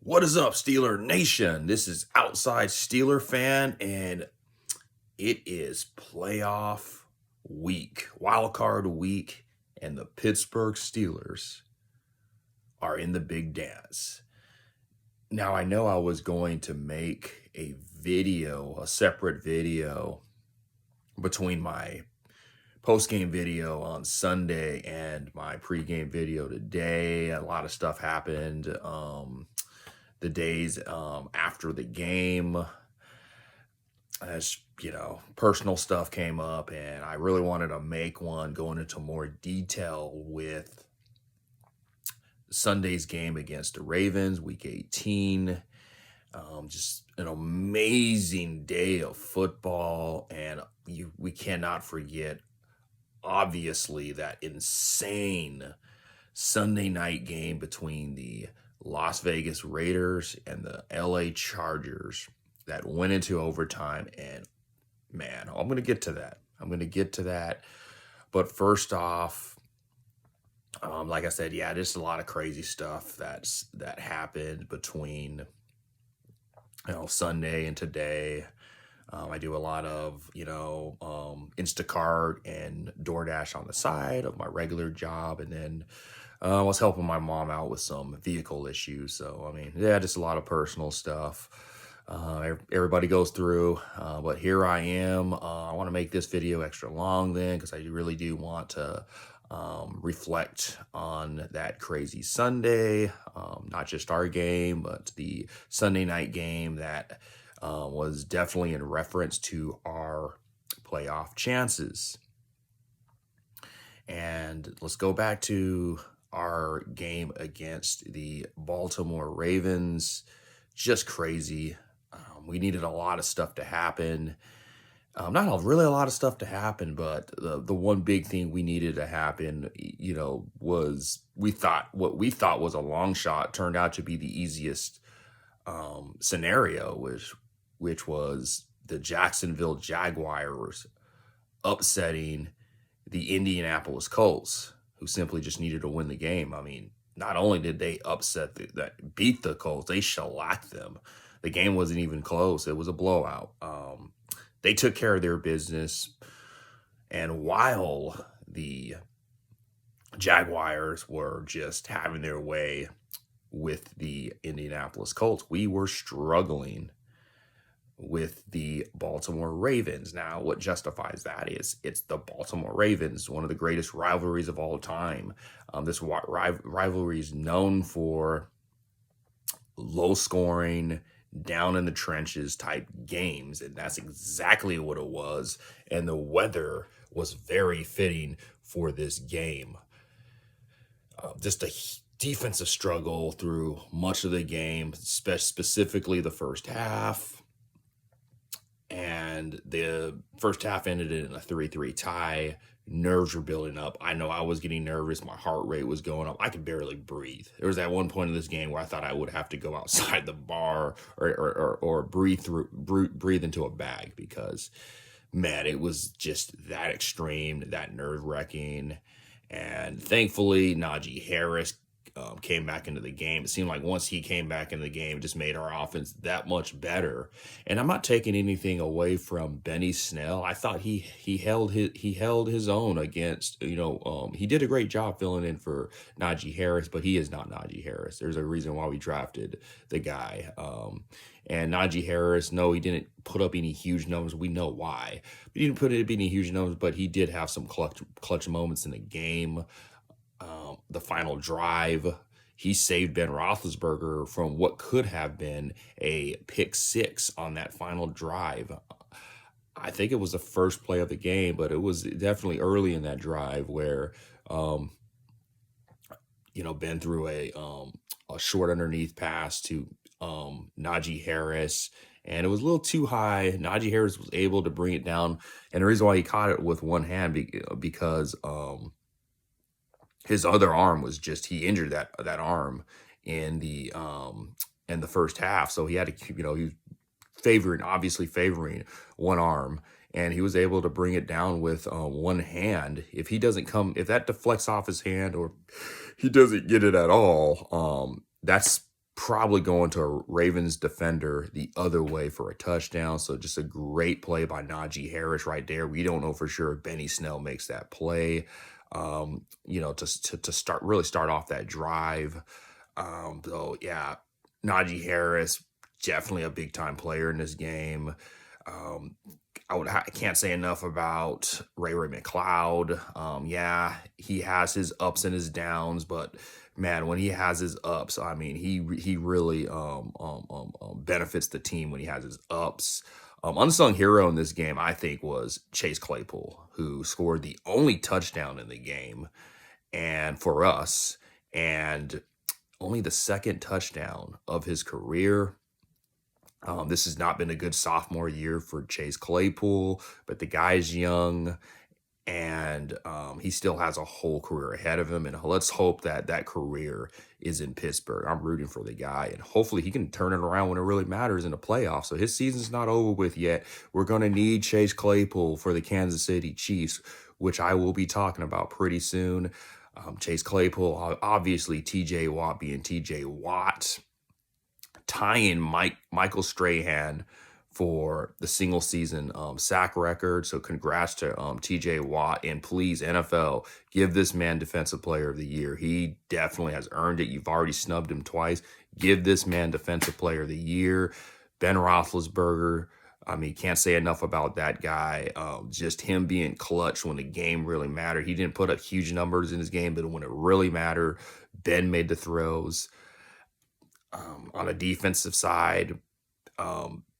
What is up, Steeler Nation? This is Outside Steeler Fan, and it is playoff week, wild card week, and the Pittsburgh Steelers are in the big dance. Now, I know I was going to make a separate video between my post-game video on Sunday and my pre-game video today. A lot of stuff happened the days after the game. As personal stuff came up, and I really wanted to make one going into more detail with Sunday's game against the Ravens, week 18. Just an amazing day of football, and we cannot forget, obviously, that insane Sunday night game between the Las Vegas Raiders and the LA Chargers that went into overtime. And man, I'm going to get to that. But first off, like I said, just a lot of crazy stuff that happened between Sunday and today. I do a lot of Instacart and DoorDash on the side of my regular job, and then I was helping my mom out with some vehicle issues. So just a lot of personal stuff. Everybody goes through, but here I am. I want to make this video extra long then, because I really do want to reflect on that crazy Sunday, not just our game, but the Sunday night game that was definitely in reference to our playoff chances. And let's go back to our game against the Baltimore Ravens. Just crazy. We needed a lot of stuff to happen. Really a lot of stuff to happen, but the one big thing we needed to happen, was what we thought was a long shot turned out to be the easiest scenario, which was the Jacksonville Jaguars upsetting the Indianapolis Colts, who simply just needed to win the game. Not only did they beat the Colts, they shellacked them. The game wasn't even close. It was a blowout. They took care of their business. And while the Jaguars were just having their way with the Indianapolis Colts, we were struggling with the Baltimore Ravens. Now, what justifies that is it's the Baltimore Ravens, one of the greatest rivalries of all time. This rivalry is known for low scoring, down in the trenches type games, and that's exactly what it was. And the weather was very fitting for this game. Just a defensive struggle through much of the game, specifically the first half. And the first half ended in a 3-3 tie. Nerves were building up. I know I was getting nervous. My heart rate was going up. I could barely breathe. There was that one point in this game where I thought I would have to go outside the bar or breathe into a bag, because, man, it was just that extreme, that nerve-wracking. And thankfully, Najee Harris came back into the game. It seemed like once he came back into the game, it just made our offense that much better. And I'm not taking anything away from Benny Snell. I thought he held his own against, he did a great job filling in for Najee Harris, but he is not Najee Harris. There's a reason why we drafted the guy. And Najee Harris, no, he didn't put up any huge numbers. We know why. He didn't put up any huge numbers, but he did have some clutch moments in the game. The final drive, he saved Ben Roethlisberger from what could have been a pick six on that final drive. I think it was the first play of the game, but it was definitely early in that drive where, Ben threw a short underneath pass to Najee Harris, and it was a little too high. Najee Harris was able to bring it down, and the reason why he caught it with one hand because his other arm was he injured that arm in the first half. So he had to, he was obviously favoring one arm, and he was able to bring it down with one hand. If that deflects off his hand or he doesn't get it at all, that's probably going to a Ravens defender the other way for a touchdown. So just a great play by Najee Harris right there. We don't know for sure if Benny Snell makes that play, to start off that drive. So yeah, Najee Harris, definitely a big time player in this game. Um, I can't say enough about Ray McLeod. Yeah, he has his ups and his downs, but man, when he has his ups, I mean, he really benefits the team when he has his ups. Unsung hero in this game, I think, was Chase Claypool, who scored the only touchdown in the game, and for us, and only the second touchdown of his career. This has not been a good sophomore year for Chase Claypool, but the guy's young, and he still has a whole career ahead of him. And let's hope that that career is in Pittsburgh. I'm rooting for the guy, and hopefully he can turn it around when it really matters in the playoffs. So his season's not over with yet. We're going to need Chase Claypool for the Kansas City Chiefs, which I will be talking about pretty soon. Chase Claypool, obviously TJ Watt being TJ Watt, tying Michael Strahan for the single season sack record. So congrats to TJ Watt, and please, NFL, give this man Defensive Player of the Year. He definitely has earned it. You've already snubbed him twice. Give this man Defensive Player of the Year. Ben Roethlisberger, I mean, can't say enough about that guy. Just him being clutch when the game really mattered. He didn't put up huge numbers in his game, but when it really mattered, Ben made the throws. On a defensive side,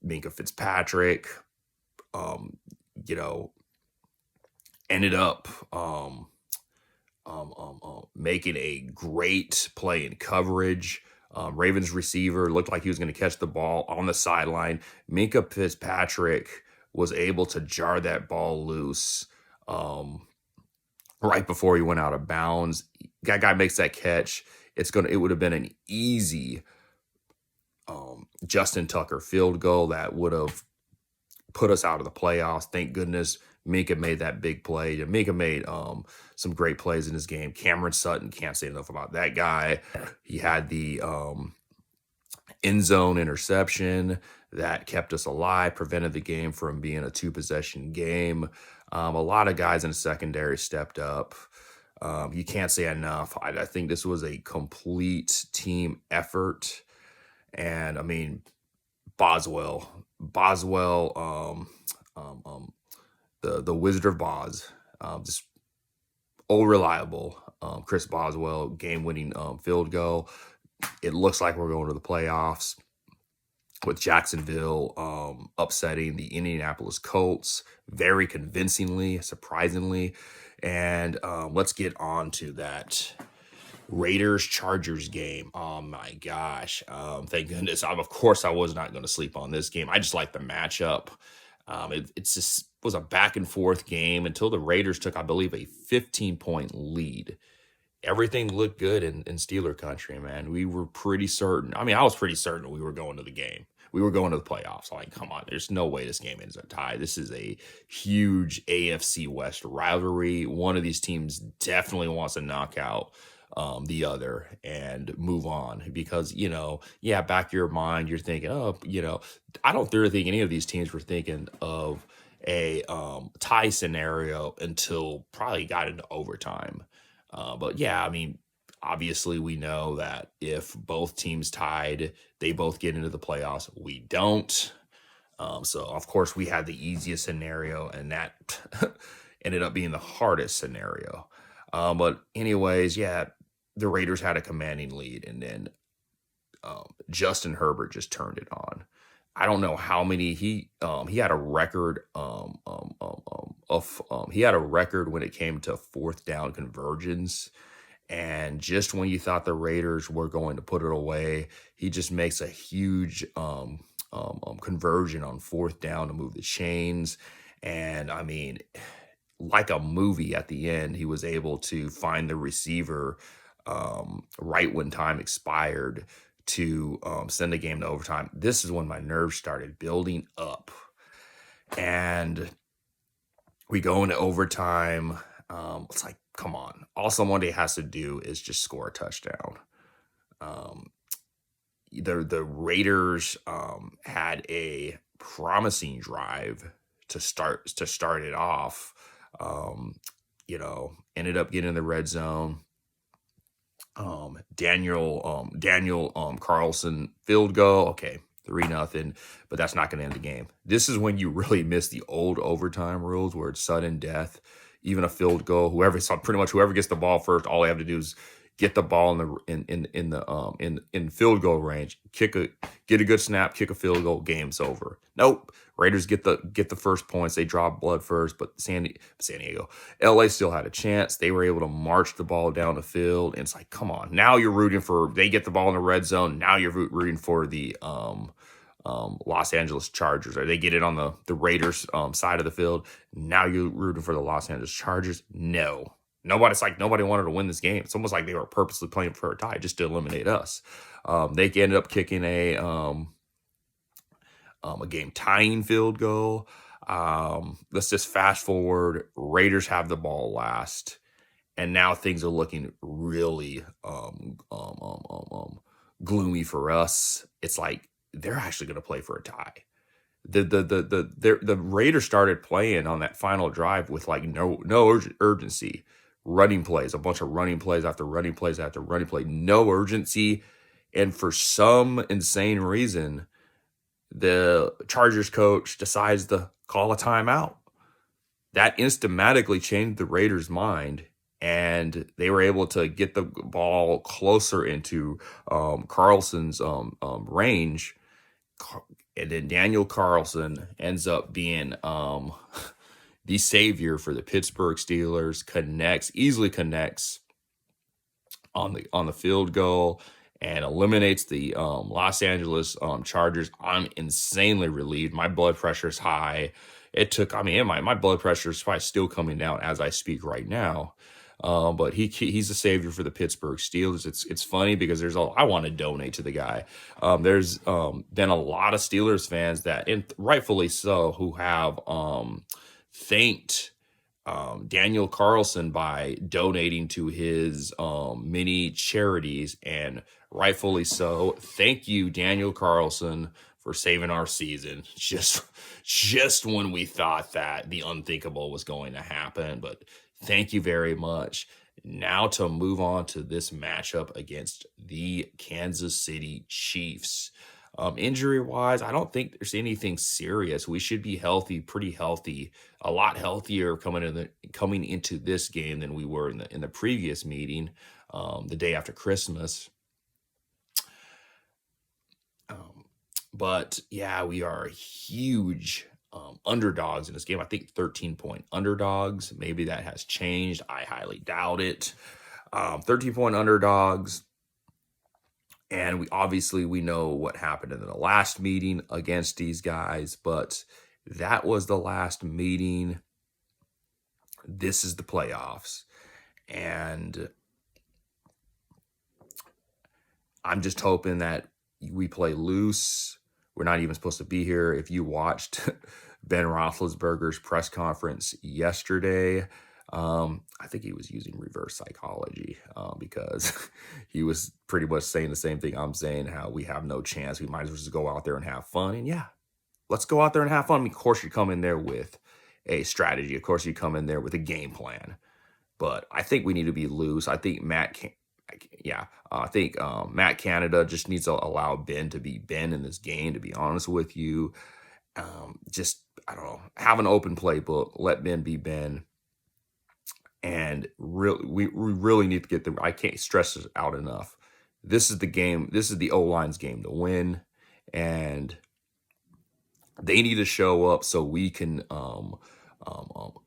Minka Fitzpatrick, um, you know, ended up making a great play in coverage. Ravens receiver looked like he was going to catch the ball on the sideline. Minka Fitzpatrick was able to jar that ball loose right before he went out of bounds. That guy makes that catch. It would have been an easy Justin Tucker field goal that would have put us out of the playoffs. Thank goodness Minka made that big play. Minka made some great plays in this game. Cameron Sutton, can't say enough about that guy. He had the end zone interception that kept us alive, prevented the game from being a 2-possession game. A lot of guys in the secondary stepped up. You can't say enough. I think this was a complete team effort. And I mean, Boswell, the Wizard of Boz, just all reliable. Chris Boswell, game-winning field goal. It looks like we're going to the playoffs with Jacksonville upsetting the Indianapolis Colts very convincingly, surprisingly. And let's get on to that Raiders-Chargers game. Oh my gosh. Thank goodness. Of course, I was not going to sleep on this game. I just like the matchup. It just was a back and forth game until the Raiders took, I believe, a 15-point lead. Everything looked good in Steeler country, man. We were pretty certain. I mean, I was pretty certain we were going to the game. We were going to the playoffs. Like, come on, there's no way this game ends a tie. This is a huge AFC West rivalry. One of these teams definitely wants to knock out the other and move on because, back of your mind, you're thinking, I don't really think any of these teams were thinking of a tie scenario until probably got into overtime. But yeah, I mean, obviously we know that if both teams tied, they both get into the playoffs. We don't. So of course we had the easiest scenario, and that ended up being the hardest scenario. But anyways, yeah, the Raiders had a commanding lead, and then Justin Herbert just turned it on. I don't know how many he had a record he had a record when it came to fourth down conversions, and just when you thought the Raiders were going to put it away, he just makes a huge conversion on fourth down to move the chains. And I mean, like a movie at the end, he was able to find the receiver right when time expired to send the game to overtime. This is when my nerves started building up. And we go into overtime. It's like, come on. All somebody has to do is just score a touchdown. the Raiders had a promising drive to start it off. Ended up getting in the red zone. Daniel Carlson field goal. Okay, 3-0, but that's not going to end the game. This is when you really miss the old overtime rules where it's sudden death. Even a field goal, pretty much whoever gets the ball first, all they have to do is get the ball in field goal range, get a good snap, kick a field goal, game's over. Nope. Raiders get the first points. They draw blood first, but San Diego, LA still had a chance. They were able to march the ball down the field. And it's like, come on. Now you're rooting for, they get the ball in the red zone. Now you're rooting for the Los Angeles Chargers, or they get it on the Raiders side of the field. Now you're rooting for the Los Angeles Chargers. No. Nobody wanted to win this game. It's almost like they were purposely playing for a tie just to eliminate us. They ended up kicking a game tying field goal. Let's just fast forward. Raiders have the ball last, and now things are looking really gloomy for us. It's like they're actually going to play for a tie. The Raiders started playing on that final drive with like no urgency. Running plays, a bunch of running plays after running plays after running play, no urgency. And for some insane reason, the Chargers coach decides to call a timeout. That instantly changed the Raiders' mind, and they were able to get the ball closer into Carlson's range. And then Daniel Carlson ends up being the savior for the Pittsburgh Steelers, easily connects on the field goal and eliminates the Los Angeles Chargers. I'm insanely relieved. My blood pressure is high. My blood pressure is probably still coming down as I speak right now. But he's the savior for the Pittsburgh Steelers. It's funny because I want to donate to the guy. There's been a lot of Steelers fans that, and rightfully so, who have thanked Daniel Carlson by donating to his many charities, and rightfully so. Thank you, Daniel Carlson, for saving our season. Just when we thought that the unthinkable was going to happen, but thank you very much. Now to move on to this matchup against the Kansas City Chiefs. Injury-wise, I don't think there's anything serious. We should be healthy, pretty healthy, a lot healthier coming into this game than we were in the previous meeting, the day after Christmas. But yeah, we are huge underdogs in this game. I think 13-point underdogs. Maybe that has changed. I highly doubt it. 13-point underdogs. And we know what happened in the last meeting against these guys, but that was the last meeting. This is the playoffs. And I'm just hoping that we play loose. We're not even supposed to be here. If you watched Ben Roethlisberger's press conference yesterday, I think he was using reverse psychology because he was pretty much saying the same thing I'm saying, how we have no chance. We might as well just go out there and have fun. And yeah, let's go out there and have fun. I mean, of course, you come in there with a strategy. Of course, you come in there with a game plan. But I think we need to be loose. I think Matt Canada just needs to allow Ben to be Ben in this game, to be honest with you. I don't know, have an open playbook, let Ben be Ben. And we really need to get I can't stress this out enough. This is the game. This is the O-line's game to win. And they need to show up so we can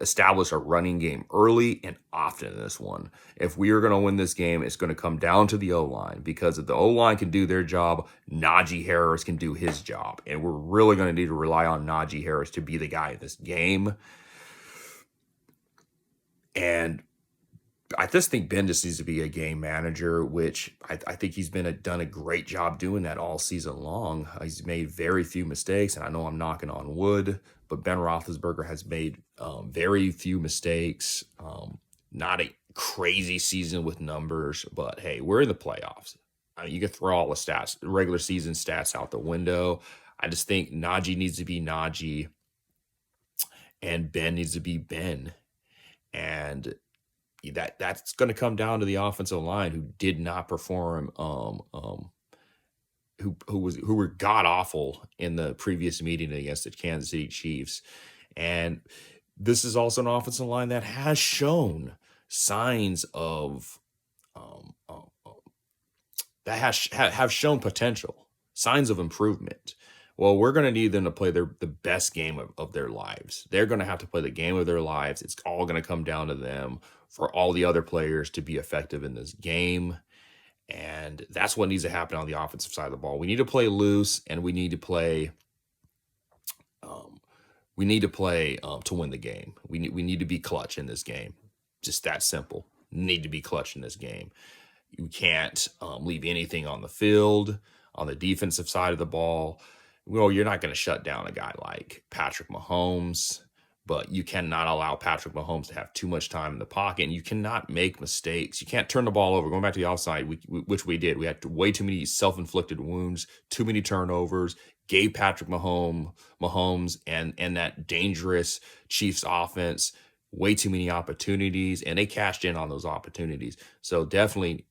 establish a running game early and often in this one. If we are going to win this game, it's going to come down to the O-line, because if the O-line can do their job, Najee Harris can do his job. And we're really going to need to rely on Najee Harris to be the guy in this game. And I just think Ben just needs to be a game manager, which I think he's done a great job doing that all season long. He's made very few mistakes, and I know I'm knocking on wood, but Ben Roethlisberger has made very few mistakes. Not a crazy season with numbers, but hey, we're in the playoffs. You can throw all the stats, regular season stats out the window. I just think Najee needs to be Najee and Ben needs to be Ben. And that's going to come down to the offensive line, who did not perform, who were god awful in the previous meeting against the Kansas City Chiefs. And this is also an offensive line that has shown signs of that have shown potential, signs of improvement. Well, we're going to need them to play the best game of their lives. They're going to have to play the game of their lives. It's all going to come down to them for all the other players to be effective in this game. And that's what needs to happen on the offensive side of the ball. We need to play loose, and we need to play to win the game. We need to be clutch in this game. Just that simple. Need to be clutch in this game. You can't leave anything on the field. On the defensive side of the ball, well, you're not going to shut down a guy like Patrick Mahomes, but you cannot allow Patrick Mahomes to have too much time in the pocket, and you cannot make mistakes. You can't turn the ball over. Going back to the outside, which we did. We had way too many self-inflicted wounds, too many turnovers, gave Patrick Mahomes and that dangerous Chiefs offense way too many opportunities, and they cashed in on those opportunities. So definitely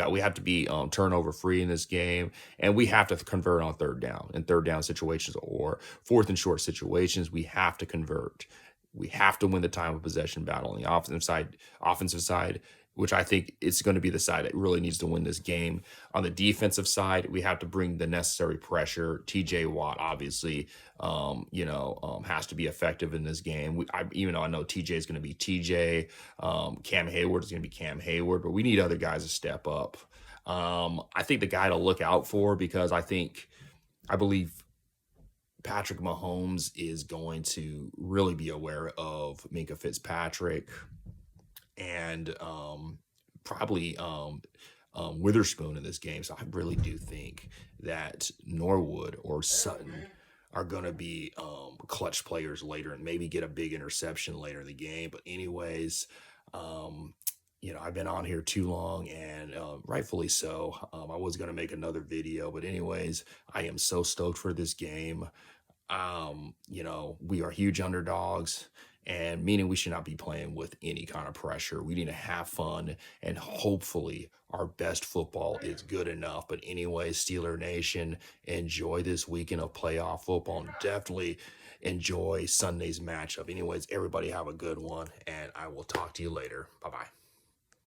we have to be turnover free in this game, and we have to convert on third down situations or fourth and short situations. We have to convert. We have to win the time of possession battle on the offensive side, which I think it's going to be the side that really needs to win this game. On the defensive side, we have to bring the necessary pressure. TJ Watt, obviously, has to be effective in this game. Even though I know TJ is going to be TJ, Cam Hayward is going to be Cam Hayward, but we need other guys to step up. I think the guy to look out for, because I believe Patrick Mahomes is going to really be aware of Minkah Fitzpatrick and probably Witherspoon in this game. So I really do think that Norwood or Sutton are going to be clutch players later and maybe get a big interception later in the game. But anyways, I've been on here too long, and rightfully so. I was going to make another video, but anyways, I am so stoked for this game. We are huge underdogs, and meaning we should not be playing with any kind of pressure. We need to have fun, and hopefully our best football is good enough. But anyway, Steeler Nation, enjoy this weekend of playoff football, and definitely enjoy Sunday's matchup. Anyways, everybody have a good one, and I will talk to you later. Bye-bye.